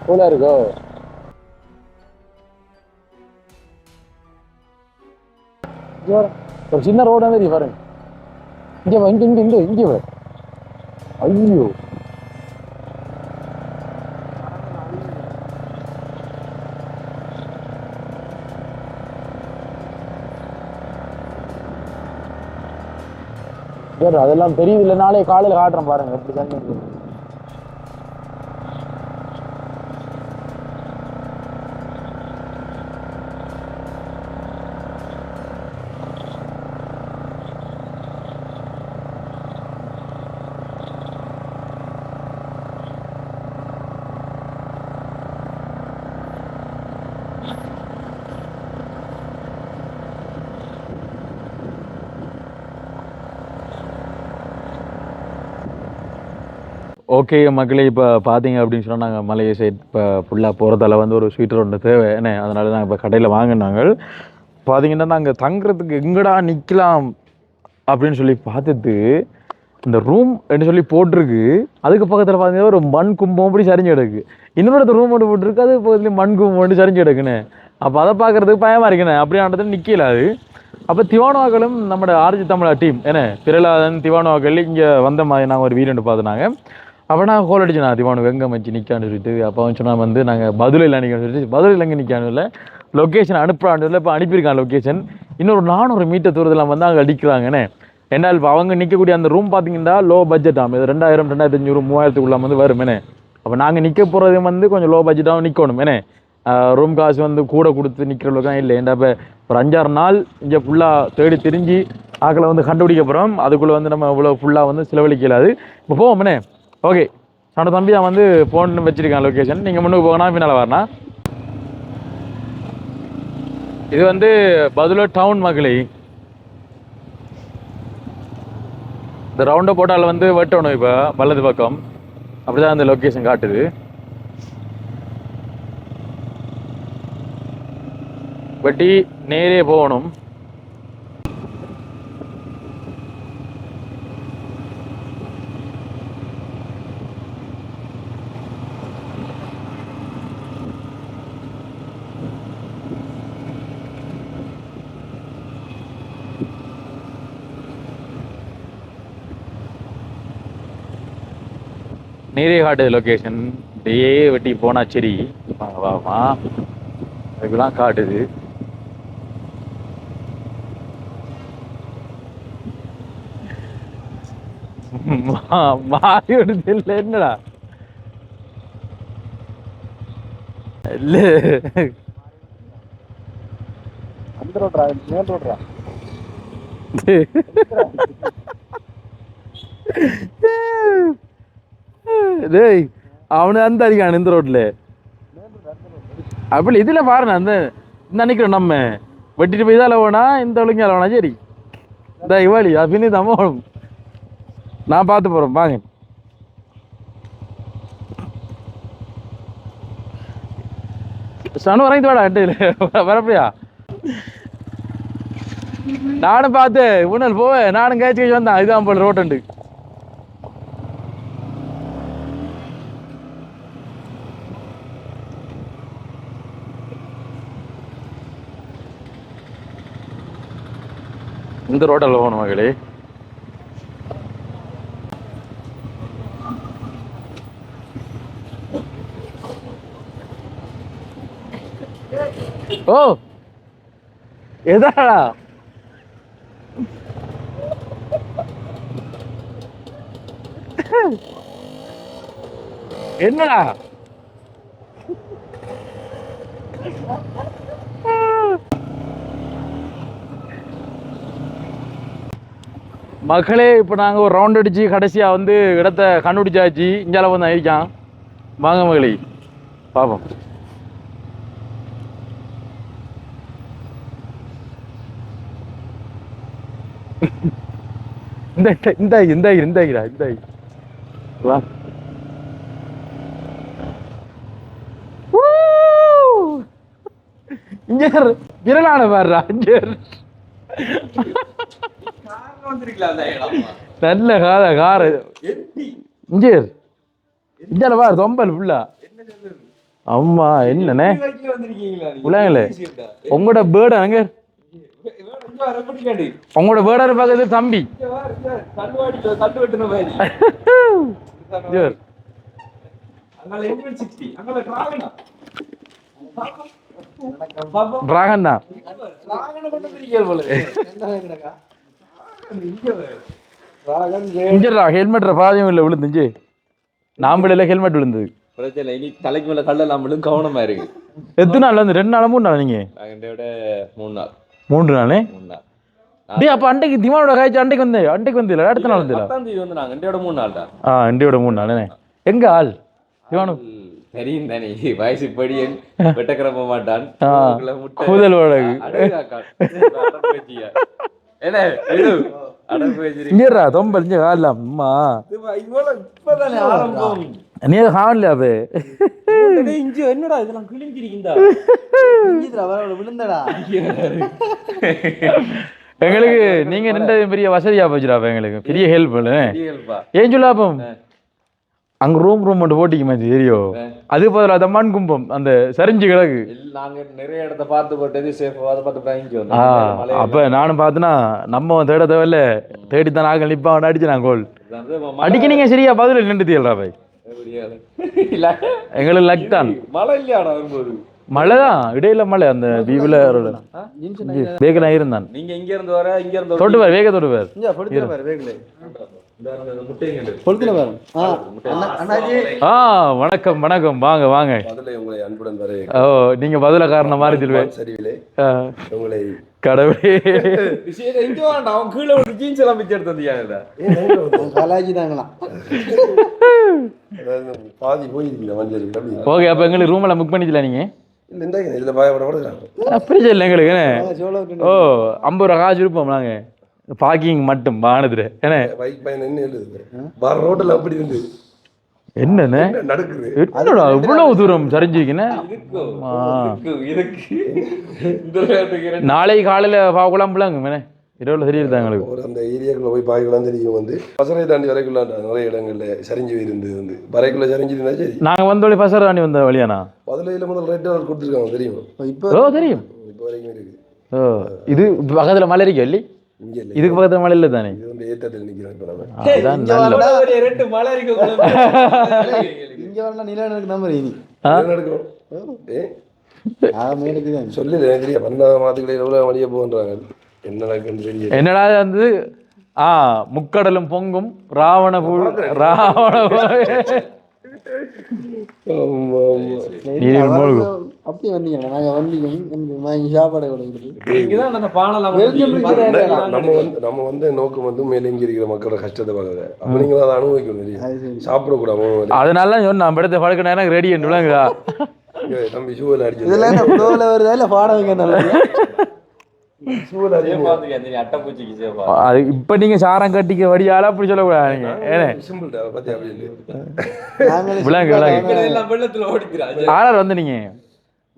கூலா இருக்கோ. ஒரு சின்ன ரோடு வந்து பாருங்க. இங்க ஐயோ அதெல்லாம் தெரியுது இல்லை. நாளைக்கு காலையில் காட்டுறேன் பாருங்க எப்படி தான். ஓகே மக்களே, இப்போ பார்த்தீங்க அப்படின்னு சொன்னால் நாங்கள் மலையை சைட் இப்போ ஃபுல்லாக போகிறதால வந்து ஒரு ஸ்வீட்டர் ஒன்று தேவை என்ன. அதனால நாங்கள் இப்போ கடையில் வாங்கினாங்க. பார்த்தீங்கன்னா நாங்கள் தங்குறதுக்கு எங்கடா நிற்கலாம் அப்படின்னு சொல்லி பார்த்துட்டு இந்த ரூம் என்று சொல்லி போட்டிருக்கு. அதுக்கு பக்கத்தில் பார்த்தீங்கன்னா ஒரு மண் கும்பம் அப்படி சரிஞ்சு கிடக்கு. இன்னொரு ரூம் ஒன்று போட்டிருக்கு, அது பக்கத்துலேயும் மண் கும்பம் ஒன்று சரிஞ்சு கிடக்குண்ணே. அப்போ அதை பார்க்குறதுக்கு பயமாக இருக்குண்ணே. அப்படியானது நிற்கல அது. அப்போ திவானுவாக்களும் நம்மளோட ஆர்ஜி தமிழா டீம் என்ன பிரலாதன் திவானுவாக்கள் இங்கே வந்த மாதிரி நாங்கள் ஒரு வீடு பார்த்துனாங்க. அப்போ நான் கோல் அடிச்சு நான் திவானுக்கு எங்கே மச்சி நிற்கான்னு சொல்லிட்டு. அப்போ அவன் சொன்னால் வந்து நாங்கள் பதிலையில் நிற்கான்னு சொல்லிட்டு, பதிலையில் எங்கே நிற்கான்னு இல்லை லொக்கேஷன் அனுப்புறான்னு இல்லை. இப்போ அனுப்பியிருக்கான் லொக்கேஷன். இன்னொரு 400 மீட்டர் தூரத்தில் வந்து அங்கே அடிக்கிறாங்கண்ணே. ரெண்டாவது இப்போ அவங்க நிற்கக்கூடிய அந்த ரூம் பார்த்தீங்கன்னா லோ பட்ஜெட்டாகும். இது 2000 2500 3000க்குள்ள வந்து வருமேனே. அப்போ நாங்கள் நிற்க போகிறது வந்து கொஞ்சம் லோ பட்ஜெட்டாகவும் நிற்கணும் ஏனே. ரூம் காசு வந்து கூட கொடுத்து நிற்கிற அளவுக்கு தான் இல்லை. ஏன்டா இப்போ ஒரு 5-6 நாள் இங்கே ஃபுல்லாக தேடி திரிஞ்சு ஆக்களை வந்து கண்டுபிடிக்க போகிறோம். அதுக்குள்ளே வந்து நம்ம இவ்வளோ ஃபுல்லாக வந்து செலவழிக்கலாது. இப்போ போவோம்ண்ணே. ஓகே சண்ட தம்பி தான் வந்து ஃபோன் வச்சுருக்கான் லொக்கேஷன். நீங்கள் முன்னுக்கு போகணா பின்னால் வரனா. இது வந்து பதுளை டவுன் மகளே. இந்த ரவுண்டை போட்டால் வந்து வெட்டணும். இப்போ வலது பக்கம் அப்படிதான் அந்த லொக்கேஷன் காட்டுது. வெட்டி நேரே போகணும். நீரே காட்டுது லொக்கேஷன். இப்படியே வெட்டி போனா சரி. வாங்க வாமா, அதுக்கெல்லாம் காட்டுது. மாறி விடுது இல்லை என்னடா இல்ல அந்த ரோட்ரா மேல் ரோட்ரா டேய் அவனு அந்த அடிக்கான இந்த ரோட்ல அப்படி இதுல பாருண்ணா அந்த நினைக்கிறோம் நம்ம வெட்டிட்டு போய் தான் வேணா இந்த ஒழுங்கால வேணா சரி இந்த இவாளி அப்படின்னு தான் நான் பார்த்து போறேன் வாங்க. சனு வரைந்து வாடா அட்டையில் வரப்படியா நானும் பார்த்து உன்னல் போவேன் நானும் கேச்சு கேச்சு வந்தேன் இதுதான் போல ரோட்டுண்டு. இந்த ரோட்டில் போகணும் மகளே. ஓ எதாடா என்னடா மக்களே இப்போ நாங்கள் ஒரு ரவுண்ட் அடிச்சு கடைசியாக வந்து இடத்த கண்டுபிடிச்சாச்சு. இஞ்சால வந்து ஆயிருக்கான். வாங்க மகளே பாப்போம். வா இஞ்சர் விரலான பாடுறா இஞ்சர் நல்ல காத கார இஞ்சர் இஞ்சால பாரு தொம்பல் ஃபுல்லா. அம்மா என்னண்ணே உள்ளாங்களே உங்களோட பேர்டு அங்க உங்களோட பேர்டர் பக்கத்து தம்பி டிராகன் தான் ஹெல்மெட் பாதையும் இல்லை விழுந்துச்சு. நாம்பளில ஹெல்மெட் விழுந்தது பிரச்சனை இனி தலைக்கு மேல கல்ல நம்மளும் கவனமா இருக்கு. எத்தனை நாள் வந்து 2 நாள் 3 நாள் நீங்க 3 நாள் 3 நாளே 3 நாள். டேய் அப்ப அன்னைக்கு திமானோட காய்ச்சி அன்னைக்கு வந்து இல்ல அடுத்த நாள் வந்து 10ஆம் தேதி வந்து நாங்க இண்டியோட 3 நாள் தான். இண்டியோட 3 நாளே. எங்க ஆள் திமானு தெரியும் தானே வயசு படியன் வெட்டக்கிரம மாட்டான் கூதல் வழக்கு என்ன இது அடப்பு வச்சிரு இங்கடா தொம்பல் இங்க காணலாம் அம்மா இப்பதானே ஆரம்பம். நீ காணல அப்ப இஞ்சி என்னடா இதெல்லாம் கிழிஞ்சிருக்கீங்கடா இஞ்சிடா வர விழுந்தடா. எங்களுக்கு நீங்க ரெண்டு பெரிய வசதியா போச்சுடா எங்களுக்கு பெரிய ஹெல்ப் ஹெல்ப்பா. ஏன் சொல்லாப்போம் அங்க ரூம் மட்டும் போட்டிக்கு மாதிரி தெரியும். அது பதில் அந்த மண் கும்பம் அந்த சரிஞ்சு கிடக்கு. நாங்க நிறைய இடத்த பார்த்து போட்டது சேஃபா அதை பார்த்து இஞ்சி வந்தோம். அப்ப நானும் பார்த்தனா நம்ம தேட தேவையில்ல தேடித்தான் நாங்கள் நிப்பா அடிச்சு நான் கோல் அடிக்க நீங்க சரியா பதில் நின்று தீல்றா பாய் எங்களுக்கு லக் தான். மழை இல்லையாடா வரும்போது மழைதான் இடையில மழை அந்த வீவுல வேகலாம் இருந்தான். நீங்க இங்க இருந்து வர இங்க இருந்து தொட்டுவார் வேக தொட்டுவார் வணக்கம் வணக்கம் வாங்க வாங்க. ஓ நீங்க பதில காரணம் மாறி திருவேன் கடவுளே அவன் கீழே ஒரு ஜீன்ஸ் எல்லாம் பிச்சு எடுத்து வந்தியாங்கடா பாதி போயிருக்கீங்க. ஓகே அப்ப எங்களுக்கு ரூம் எல்லாம் புக் பண்ணிக்கலாம் நீங்க அப்படி இல்லை எங்களுக்கு. ஓ 50 ரூபா காசு இருப்போம் நாங்க பார்க்கிங் மட்டும் வானதுல என்ன ரோட்டில் அப்படி இருந்து என்னண்ணே நடக்குது என்னடா இவ்வளவு தூரம் சரிஞ்சிருக்கீங்க. நாளை காலையில குழம்புலாங்க இரவுல தெரியுது எங்களுக்கு அந்த ஏரியாக்குள்ள போய் பாய்க்கலாம் தெரியும். வந்து பசரை தாண்டி வரைக்குள்ள நிறைய இடங்கள்ல சரிஞ்சு இருந்து வந்து வரைக்குள்ள சரிஞ்சு இருந்தா சரி. நாங்க வந்தோடனே பசரை தாண்டி வந்த வழியானா முதல்ல முதல் ரெட் அவர் கொடுத்துருக்காங்க தெரியும். இப்போ தெரியும். இப்போ வரைக்கும் இருக்கு. இது பக்கத்துல மலை இருக்கு இல்லி இங்க இல்ல. இதுக்கு பக்கத்துல மலை இல்லை தானே? இது வந்து ஏத்தத்தில் நிக்கிறோம் இப்ப நம்ம. அதுதான் இங்க நல்ல வரடா. ஒரு ரெண்டு மலை இருக்கு இங்க வரலாம் நிலநடுக்கு நம்பர் இனி என்ன நடக்கும்? மேலுக்கு தான் சொல்லு தெரியா 12 மாதத்துக்குள்ள எவ்வளவு வழியா போன்றாங்க. என்ன நடக்குன்னு தெரியல. என்னடா வந்து முக்கடலும் பொங்கும் ராவண ஆமா, ஆமா. அப்படி வந்தீங்க நாங்க வந்தீங்க வாங்கி சாப்பாடு கொடுக்குறது இங்கதான் அந்த பானலாம் நம்ம வந்து நோக்கம் வந்து மேலேங்கி இருக்கிற மக்களோட கஷ்டத்தை பார்க்கறது. அப்ப நீங்க அதை அனுபவிக்கணும் இல்லையா? சாப்பிடக்கூடாது. அதனால நான் படுத்த படுக்க நேரம் ரெடி விளங்குதா? தம்பி ஷூவில் அடிச்சு இதெல்லாம் என்ன ஃப்ளோவில் வருதா இல்லை பாட வைக்க ஷூவில் அடிச்சு அட்டைப்பூச்சிக்கு சேவா அது இப்ப நீங்க சாரம் கட்டிக்க வடியால அப்படி சொல்லக்கூடாது நீங்க. ஏன்னா சிம்பிள்டா பத்தியா அப்படின்னு விளங்கு எல்லாம் வெள்ளத்துல ஓடிக்கிறாங்க. ஆறார் வந்து நீங்க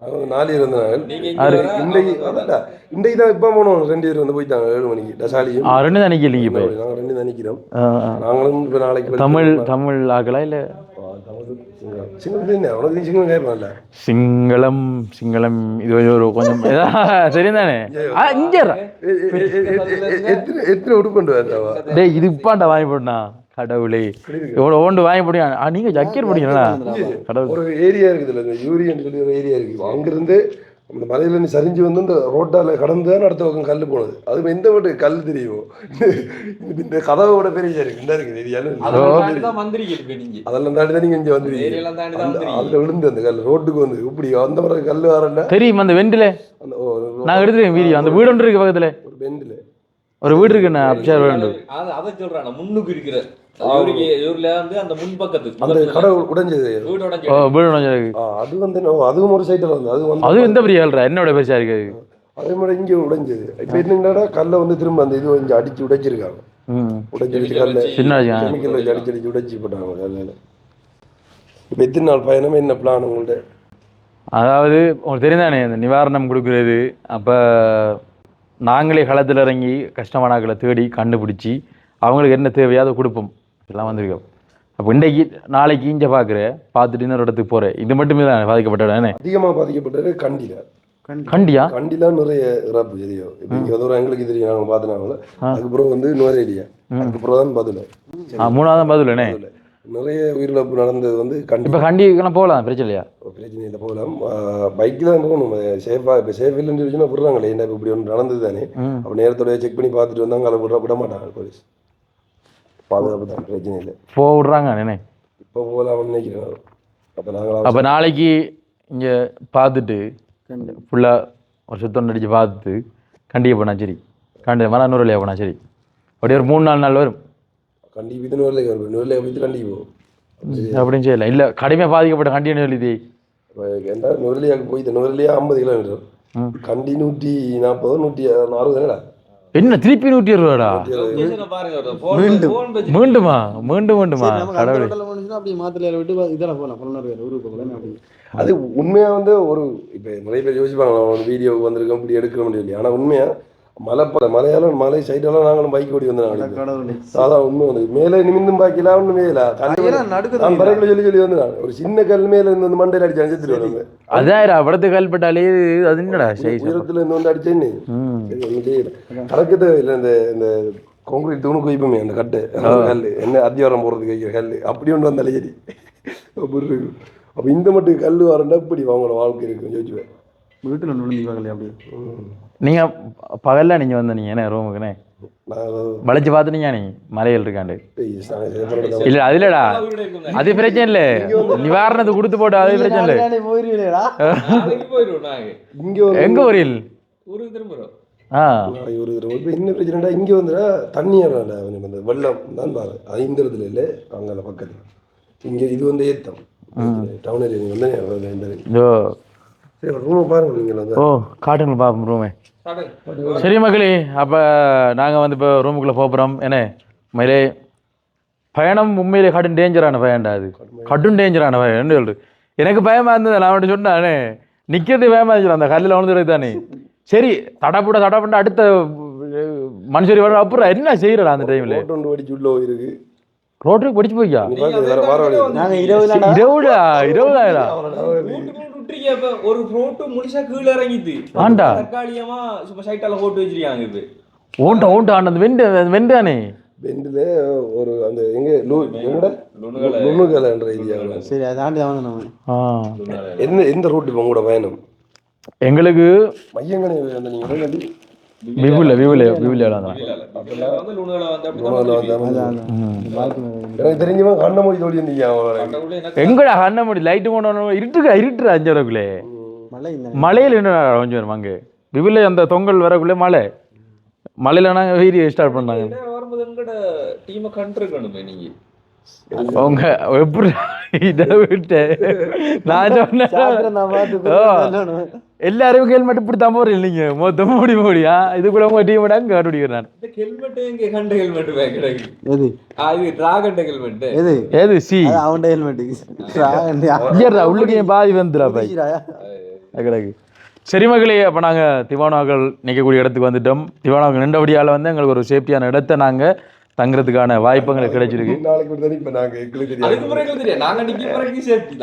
அவங்க 4 பேர் இருந்தாங்க. நீங்க இன்றைக்கு தான் இப்போ போனோம். 2 பேர் வந்து போயிட்டாங்க 7 மணிக்கு டசாலியும் 2 தான் நிக்கலீங்க இப்ப. நாங்கள் 2 தான் நிற்கிறோம். நாங்களும் இப்போ நாளைக்கு தமிழ் ஆகலா இல்ல சிங்களம் உனக்கு சிங்களம் கேட்பான்ல சிங்களம் இது ஒரு கொஞ்சம் தெரியும் தானே? எத்தனை உடுப்பண்டு டேய் இது இப்பாண்டா வாங்கி போட்டா கடவுளே எவ்வளோ ஓண்டு வாங்கி போடியா? நீங்க ஜக்கீர் போட்டீங்களா? கடவுள் ஒரு ஏரியா இருக்குதுல்ல இந்த யூரியன் சொல்லி ஒரு ஏரியா இருக்கு. அங்கிருந்து அந்த மலையில நீ சரிஞ்சு வந்து இந்த ரோட்டால கடந்து தான் அடுத்த பக்கம் கல் போனது. அது எந்த வீட்டு கல் தெரியும்? இந்த கதவோட பெரிய இருக்கு இந்த இருக்குது அதெல்லாம் தாண்டி தான் நீங்க இங்க வந்துருக்கீங்க. அதுல விழுந்து அந்த கல் ரோட்டுக்கு வந்து இப்படி அந்த மாதிரி கல் வரல தெரியும். அந்த வெண்டில நான் எடுத்துருக்கேன் வீடியோ. அந்த வீடு ஒன்று இருக்கு பக்கத்துல ஒரு பெண்டில் ஒரு வீடு இருக்கு. நான் அப்சர்வ் வேண்டும் அதை சொல்றாங்க முன்னுக்கு இருக்கிற ஊர்ல வந்து அந்த முன்பக்கத்துக்கு அந்த கடை உடைஞ்சது. வீடு உடைஞ்சிருக்கு. அது வந்து அதுவும் ஒரு சைட்டில் வந்து அது எந்த பெரிய ஆள்றா என்னோட பெருசா இருக்கு. அதே மாதிரி இங்கே உடைஞ்சது. இப்போ என்னன்னா கல்லை வந்து திரும்ப அந்த இது இங்கே அடிச்சு உடைச்சிருக்காங்க. உடைச்சிருச்சு கல்லை கெமிக்கல் வச்சு அடிச்சு உடைச்சி போட்டாங்க கல்லில். இப்போ எத்தனை நாள் பயணம் என்ன பிளான் உங்கள்கிட்ட? அதாவது உங்களுக்கு தெரிந்தானே இந்த நிவாரணம் கொடுக்குறது. அப்போ நாங்களே களத்தில் இறங்கி கஷ்டமானாக்களை தேடி கண்டுபிடிச்சி அவங்களுக்கு என்ன தேவையோ அதை கொடுப்போம். எல்லாம் வந்திருக்கோம். அப்போ இன்றைக்கு நாளைக்கு இங்கே பார்த்துட்டு இன்னொரு இடத்துக்கு போகிறேன். இது மட்டுமே தான் பாதிக்கப்பட்டதானே? அதிகமாக பாதிக்கப்பட்டது கண்டியில். கண்டில நிறைய இறப்பு தெரியும். இப்போ இங்கே வந்து எங்களுக்கு தெரியும். நாங்கள் பார்த்துனாங்களோ அதுக்கப்புறம் வந்து நுவரேலியா அதுக்கப்புறம் தான் பதில் 3ஆவது பதில்ண்ணே நிறைய உயிரிழப்பு நடந்தது வந்து கண்டி. இப்போ கண்டிக்கெல்லாம் போகலாம் பிரச்சனை இல்லையா? பிரச்சனை இல்லை போகலாம். பைக்கில் தான் போகணும். சேஃபாக இப்போ சேஃப் இல்லைன்னு சொல்லிச்சுன்னா விடுறாங்களே. என்ன இப்போ இப்படி ஒன்று நடந்தது தானே. அப்போ நேரத்தோட செக் பண்ணி பார்த்துட்டு வந்தாங்க. அதை விட மாட்டாங்க போலீஸ். பாதுகாப்பு தான் பிரச்சனை இல்லை. போக விட்றாங்க நினை இப்போ போகலாம்னு நினைக்கிறேன். அப்போ நாங்கள் அப்போ நாளைக்கு இங்கே பார்த்துட்டு ஃபுல்லாக ஒரு சுத்தம் அடித்து பார்த்துட்டு கண்டிப்பாக போனால் சரி. மன நூறுலையா போனால் சரி. அப்படியே ஒரு 3-4 நாள் வரும். கண்டிப்பாக இது நூறுலேயே வரும். நூறுலேயே போயிட்டு கண்டிப்பாக போகும் அப்படின்னு செய்யலாம். இல்லை கடுமையாக பாதிக்கப்பட்ட கண்டிப்பாக சொல்லி ஏன்டா நூறுலையாவுக்கு போயிட்டு நூறுலையா 50 கிலோமீட்டர் கண்டி 140 160 தானடா. என்ன திருப்பி 120? மீண்டுமா கடவுளே. அது உண்மையா வந்து ஒரு இப்போ நிறைய பேர் யோசிப்பாங்க ஒரு வீடியோ வந்திருக்கோம் இப்படி எடுக்கிற முடியல. ஆனால் உண்மையா மலையாளம் மலை சைடெல்லாம் நாங்களும் பைக் ஓடி வந்தோம். சாதான் உண்மை வந்து மேலே நிமிந்தும் பாக்கலாம் ஒன்றும் மேல நான் பறக்கல சொல்லி வந்து நான் ஒரு சின்ன கல் மேல இருந்து வந்து மண்டையில் அடிச்சு அடிச்சுட்டு வருவாங்க. அதான் படத்து கல் பட்டாலே அது என்னடா உயரத்துல இருந்து வந்து அடிச்சேன்னு கணக்கு தேவையில்லை. இந்த கான்கிரீட் தூணுக்கு வைப்போமே அந்த கட்டு கல் என்ன அத்தியாரம் போடுறதுக்கு வைக்கிற கல் அப்படி ஒன்று வந்தாலே சரி அப்படி இருக்கு. அப்போ இந்த மட்டும் கல் வரண்டா இப்படி அவங்களோட வாழ்க்கை இருக்குன்னு யோசிச்சுவேன். வீட்டில் நுழைஞ்சுவாங்களே அப்படி. நீங்கள் பகலில் நீங்கள் வந்து நீங்கள் என்ன ரூமுக்குண்ணே வளைச்சு பார்த்துட்டீங்க நீ மலைகள் இருக்காண்டு இல்லை அது இல்லைடா அது பிரச்சனை இல்லை. நிவாரணத்துக்கு கொடுத்து போட்டு அது பிரச்சனை இல்லை. எங்க ஊரில் என்ன பிரச்சனைடா இங்கே வந்துடா தண்ணி வெள்ளம் தான் பாரு. அது இந்த இடத்துல இல்லை அங்கே பக்கத்தில். இங்கே இது வந்து ஏத்தம் டவுன் ஏரியா வந்து ரூமை பாருங்க நீங்கள். ஓ காட்டுங்க பார்ப்போம் ரூமே. சரி மக்களே, அப்போ நாங்கள் வந்து இப்போ ரூமுக்குள்ளே போகிறோம். என்ன உண்மையிலே பயணம் உண்மையிலே கடும் டேஞ்சரான பயன்டா. அது கடும் டேஞ்சரான பயம் என்ன சொல்றது. எனக்கு பயமாக இருந்தது. நான் மட்டும் சொன்னானே நிற்கிறது பயமாக இருந்துச்சு. அந்த கல்லில் வந்துடுறது தானே. சரி தடப்பட்ட அடுத்த மனுஷரி வர அப்புறம் என்ன செய்யறா அந்த டைமில் இருக்கு ரோட்டுக்கு படிச்சு போய்க்கா 20,000 ஒரு ரோட்டு முழுசா கீழே இறங்கிது. தற்காலிகமா சும்மா சைட்டால போட்டு வச்சிருக்காங்க. இது ஓண்ட அந்த வெண்டானே பெண்டில் ஒரு அந்த எங்கட லுணுகலைன்ற ஏரியாவில். சரி அதை தாண்டி தான் வந்து நம்ம எந்த ரூட் இப்போ உங்களோட பயணம்? எங்களுக்கு மையங்கனை அந்த நீங்கள் விவுல எனக்கு தெரிஞ்சவன் கண்ணமொழி தோழி இருந்தீங்க. எங்கடா கண்ணமொழி லைட்டு கொண்டு இருட்டு 5 வரக்குள்ளே மழை இந்த மலையில் என்ன கொஞ்சம் வரும் அங்கே விவுல அந்த தொங்கல் வரக்குள்ளே மலையில நாங்கள் வீடியோ ஸ்டார்ட் பண்ணாங்க. வரும்போது எங்கட டீமை கண்டிருக்கணுமே நீங்க. அவங்க எப்படி இதை விட்டு நான் சொன்னேன் எல்லாரும் ஹெல்மெட் இப்படி தான் போறேன் இல்லைங்க மொத்தம் மூடியா இது கூட உங்க டீம் கண்டுபிடிக்கிறேன் நான். இந்த ஹெல்மெட் எங்க கண்ட ஹெல்மெட் கிடைக்கு எது அது டிராகன் ஹெல்மெட் ஏது சி அவன் ஹெல்மெட் உள்ளுக்கு என் பாதி வந்துடா பாய் கிடக்கு. சரி மகளே, அப்போ நாங்கள் திவானாக்கள் நிற்கக்கூடிய இடத்துக்கு வந்துட்டோம். திவானாக்கள் நின்றபடியால் வந்து எங்களுக்கு ஒரு சேஃப்டியான இடத்தை நாங்கள் தங்குறதுக்கான வாய்ப்புகள் கிடைச்சிருக்கு.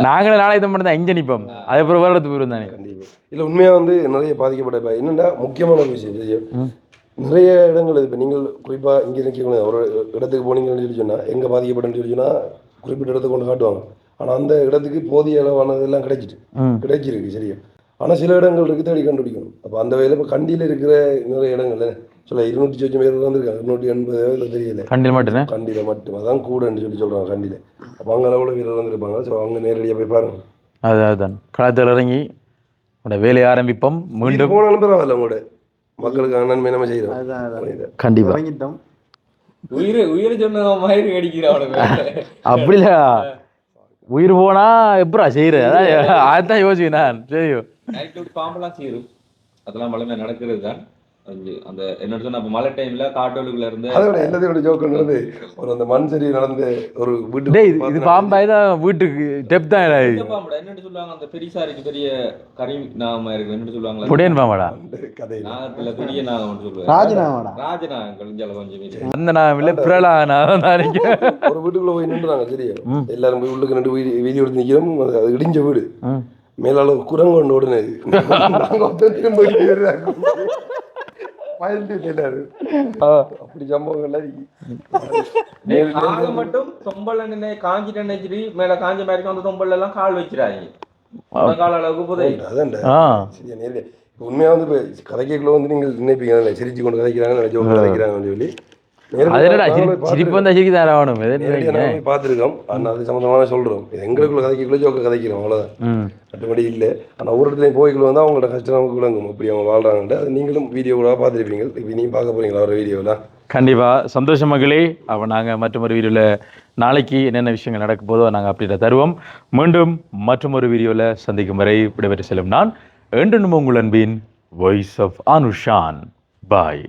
நாங்களே நாளை இதை மட்டும் தான் இங்கே நிற்போம். அதே பிறகு வருடத்துக்கு போயிடும் தானே. இல்லை உண்மையாக வந்து நிறைய பாதிக்கப்பட்ட என்னென்னா முக்கியமான ஒரு விஷயம் நிறைய இடங்கள் இப்போ நீங்கள் குறிப்பாக இங்கே நிற்கக்கூடாது. ஒரு இடத்துக்கு போனீங்கன்னு சொல்லி சொன்னால் எங்கே பாதிக்கப்பட்டேன்னு சொல்லி சொன்னால் குறிப்பிட்ட இடத்துக்கு கொண்டு காட்டுவாங்க. ஆனால் அந்த இடத்துக்கு போதிய அளவானதெல்லாம் கிடைச்சிருக்கு சரியா. ஆனால் சில இடங்கள் இருக்குது தேடி கண்டுபிடிக்கணும். அப்போ அந்த வகையில் இப்போ கண்டியில் இருக்கிற நிறைய இடங்கள்ல சொல்ல 200 பேர் வந்துருக்காங்க. 280 தெரியல கண்டியில் மட்டும் அதான் கூடன்னு சொல்கிறாங்க கண்டியில். அப்போ அங்கே அளவில் வீரர் வந்துருப்பாங்க. ஸோ அவங்க நேரடியாக போய் பாருங்க. அதுதான் களத்தில் இறங்கி வேலையை ஆரம்பிப்போம். மீண்டும் போனாலும் பரவாயில்ல உங்களோட மக்களுக்கு நன்மை நம்ம செய்யறோம். கண்டிப்பா உயிரை சொன்ன மயிறு அடிக்கிறான் அப்படில உயிர் போனா எப்படா செய்யற அதான் யோசிக்கிறேன் நான். தெரியும் பாம்பெல்லாம் செய்யும் அதெல்லாம் மழை நடக்கிறது தான். அந்த என்ன சொன்ன மழை டைம்ல காட்டோலுக்குள்ள இருந்து எல்லாத்தையோட ஜோக் நடந்து ஒரு அந்த மண் சரி நடந்து ஒரு வீட்டு இது பாம்பாய் தான் வீட்டுக்கு டெப் தான் என்னன்னு சொல்லுவாங்க. அந்த பெரியசாரிக்கு பெரிய கரி நாம இருக்கு என்னன்னு சொல்லுவாங்க புடையன் பாமாடா கதை நாகத்துல பெரிய நாகம் சொல்லுவாங்க ராஜநாகம் கொஞ்சம் அந்த நாகம் இல்ல பிரலா நாகம் தான். ஒரு வீட்டுக்குள்ள போய் நின்றுறாங்க சரியா. எல்லாரும் போய் உள்ளுக்கு நின்று வீடியோ எடுத்து நிற்கிறோம். அது இடிஞ்ச வீடு மேலால குரங்கு ஒன்று உடனே அப்படி சம்பவங்கள் மட்டும் தொம்பல் காஞ்சி நினைச்சிட்டு மேல காஞ்ச மாதிரி அந்த தொம்பல் எல்லாம் கால் வச்சிடாங்க கால அளவுக்கு புதை. அதான் சரியா. உண்மையா வந்து இப்போ கதைக்குள்ள வந்து நீங்கள் நினைப்பீங்க சிரிச்சு கொண்டு கதைக்கிறாங்க ஜோக்கு கதைக்கிறாங்கன்னு சொல்லி பார்த்துருக்கோம். ஆனால் அது சம்மந்தமான சொல்கிறோம். எங்களுக்குள்ள கதைக்குள்ள ஜோக்க கதைக்கிறோம் அவ்வளோதான். மற்றபடி இல்லை. ஆனால் ஒவ்வொரு இடத்துலையும் போய்க்குள்ள வந்து அவங்களோட கஷ்டம் நமக்கு விளங்கும். அப்படி அவங்க வாழ்றாங்கன்ட்டு அது நீங்களும் வீடியோ கூட பார்த்துருப்பீங்க. இப்போ நீங்கள் பார்க்க போறீங்களா ஒரு வீடியோவில்? கண்டிப்பாக சந்தோஷ மகளே. அப்போ நாங்கள் மற்றொரு வீடியோவில் நாளைக்கு என்னென்ன விஷயங்கள் நடக்க போதோ நாங்கள் அப்படியே தருவோம். மீண்டும் மற்றொரு வீடியோவில் சந்திக்கும் வரை விடைபெற்று செல்லும் நான் என்றும் உங்கள் அன்பின் வாய்ஸ் ஆஃப் அனுஷான். பாய்.